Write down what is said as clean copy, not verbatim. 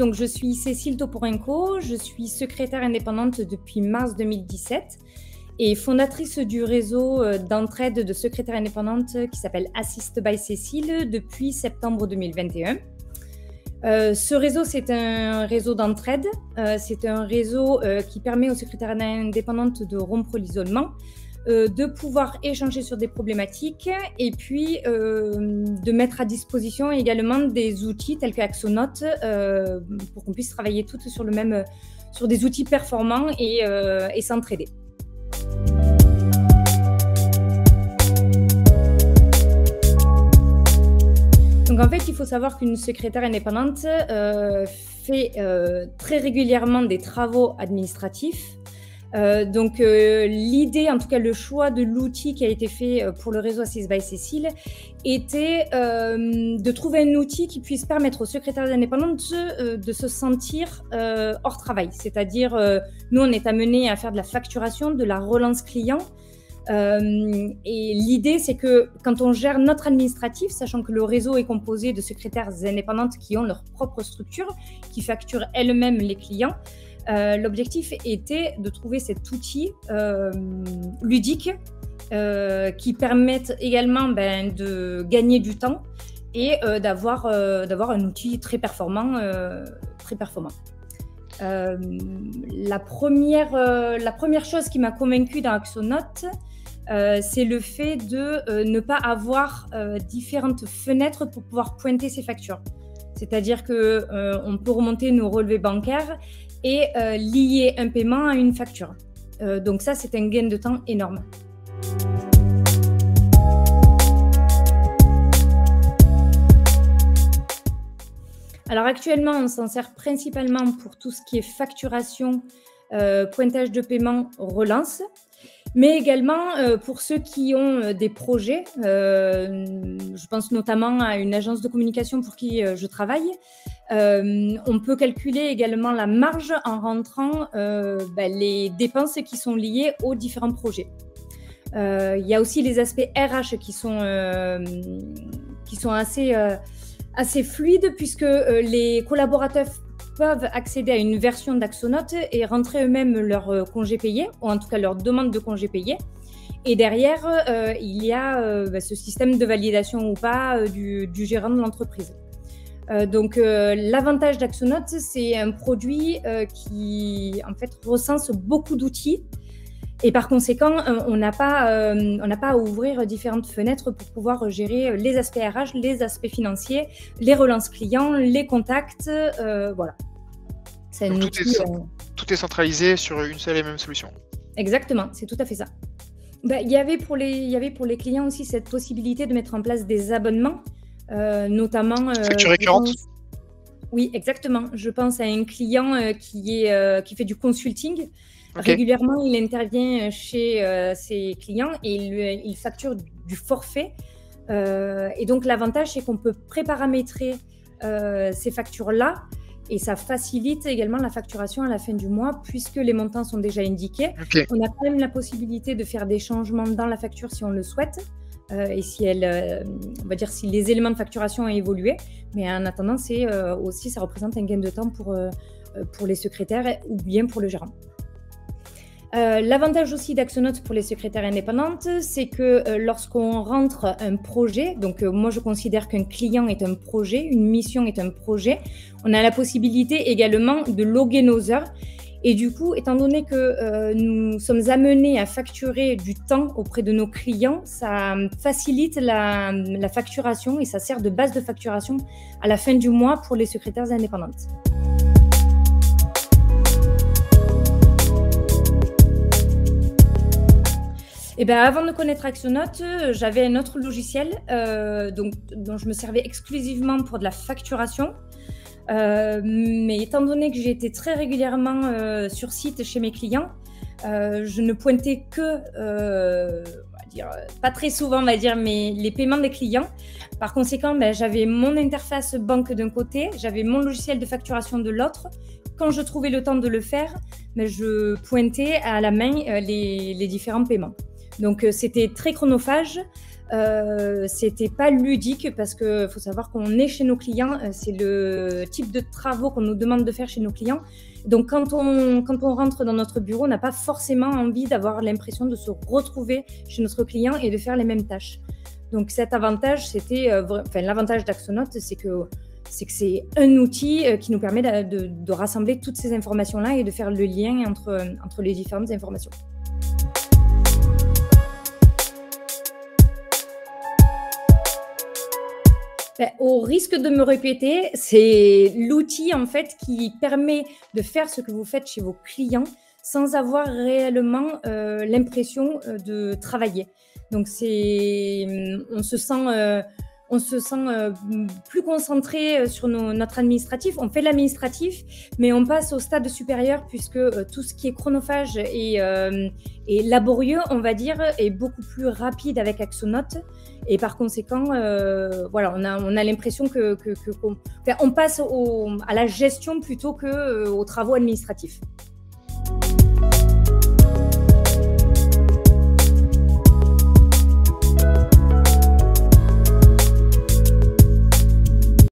donc je suis Cécile Toporenko, je suis secrétaire indépendante depuis mars 2017 et fondatrice du réseau d'entraide de secrétaires indépendantes qui s'appelle Assist by Cécile depuis septembre 2021. Ce réseau, c'est un réseau d'entraide, c'est un réseau qui permet aux secrétaires indépendantes de rompre l'isolement, de pouvoir échanger sur des problématiques et puis de mettre à disposition également des outils tels que Axonote pour qu'on puisse travailler toutes sur sur des outils performants et s'entraider. Donc en fait, il faut savoir qu'une secrétaire indépendante fait très régulièrement des travaux administratifs. Donc l'idée, en tout cas le choix de l'outil qui a été fait pour le réseau Assist by Cécile était de trouver un outil qui puisse permettre aux secrétaires indépendantes de se sentir hors travail. C'est-à-dire, nous on est amenés à faire de la facturation, de la relance client. Et l'idée, c'est que quand on gère notre administratif, sachant que le réseau est composé de secrétaires indépendantes qui ont leur propre structure, qui facturent elles-mêmes les clients, l'objectif était de trouver cet outil ludique qui permette également de gagner du temps et d'avoir un outil très performant. La première chose qui m'a convaincue dans Axonote, c'est le fait de ne pas avoir différentes fenêtres pour pouvoir pointer ses factures. C'est-à-dire qu'on peut remonter nos relevés bancaires et lier un paiement à une facture. Donc ça, c'est un gain de temps énorme. Alors actuellement, on s'en sert principalement pour tout ce qui est facturation, pointage de paiement, relance, mais également pour ceux qui ont des projets. Je pense notamment à une agence de communication pour qui je travaille. On peut calculer également la marge en rentrant les dépenses qui sont liées aux différents projets. Il y a aussi les aspects RH qui sont assez fluides puisque les collaborateurs peuvent accéder à une version d'Axonote et rentrer eux-mêmes leurs congés payés, ou en tout cas leur demande de congés payés. Et derrière, il y a ce système de validation ou pas du gérant de l'entreprise. Donc l'avantage d'Axonote, c'est un produit qui en fait recense beaucoup d'outils. Et par conséquent, on n'a pas à ouvrir différentes fenêtres pour pouvoir gérer les aspects RH, les aspects financiers, les relances clients, les contacts, voilà. Donc tout est centralisé sur une seule et même solution. Exactement, c'est tout à fait ça. Il y avait pour les clients aussi cette possibilité de mettre en place des abonnements, notamment… Facture récurrente ? Oui, exactement. Je pense à un client qui fait du consulting. Okay. Régulièrement, il intervient chez ses clients et il facture du forfait. Et donc, l'avantage, c'est qu'on peut préparamétrer ces factures-là et ça facilite également la facturation à la fin du mois puisque les montants sont déjà indiqués. Okay. On a quand même la possibilité de faire des changements dans la facture si on le souhaite et si on va dire si les éléments de facturation ont évolué. Mais en attendant, ça représente un gain de temps pour les secrétaires ou bien pour le gérant. L'avantage aussi d'Axonote pour les secrétaires indépendantes, c'est que lorsqu'on rentre un projet, donc moi je considère qu'un client est un projet, une mission est un projet, on a la possibilité également de loguer nos heures. Et du coup, étant donné que nous sommes amenés à facturer du temps auprès de nos clients, ça facilite la facturation et ça sert de base de facturation à la fin du mois pour les secrétaires indépendantes. Et avant de connaître Axonote, j'avais un autre logiciel dont je me servais exclusivement pour de la facturation. Mais étant donné que j'ai été très régulièrement sur site chez mes clients, je ne pointais que, pas très souvent, on va dire, mais les paiements des clients. Par conséquent, j'avais mon interface banque d'un côté, j'avais mon logiciel de facturation de l'autre. Quand je trouvais le temps de le faire, je pointais à la main les différents paiements. Donc, c'était très chronophage. C'était pas ludique parce que faut savoir qu'on est chez nos clients, c'est le type de travaux qu'on nous demande de faire chez nos clients. Donc quand on rentre dans notre bureau, on n'a pas forcément envie d'avoir l'impression de se retrouver chez notre client et de faire les mêmes tâches. Donc cet avantage, c'était, l'avantage d'Axonote, c'est que c'est un outil qui nous permet de rassembler toutes ces informations-là et de faire le lien entre les différentes informations. Au risque de me répéter, c'est l'outil en fait qui permet de faire ce que vous faites chez vos clients sans avoir réellement l'impression de travailler. Donc on se sent plus concentré sur notre administratif. On fait l'administratif, mais on passe au stade supérieur puisque tout ce qui est chronophage et laborieux, on va dire, est beaucoup plus rapide avec Axonote. Et par conséquent, voilà, on a l'impression qu'on passe à la gestion plutôt qu'aux travaux administratifs.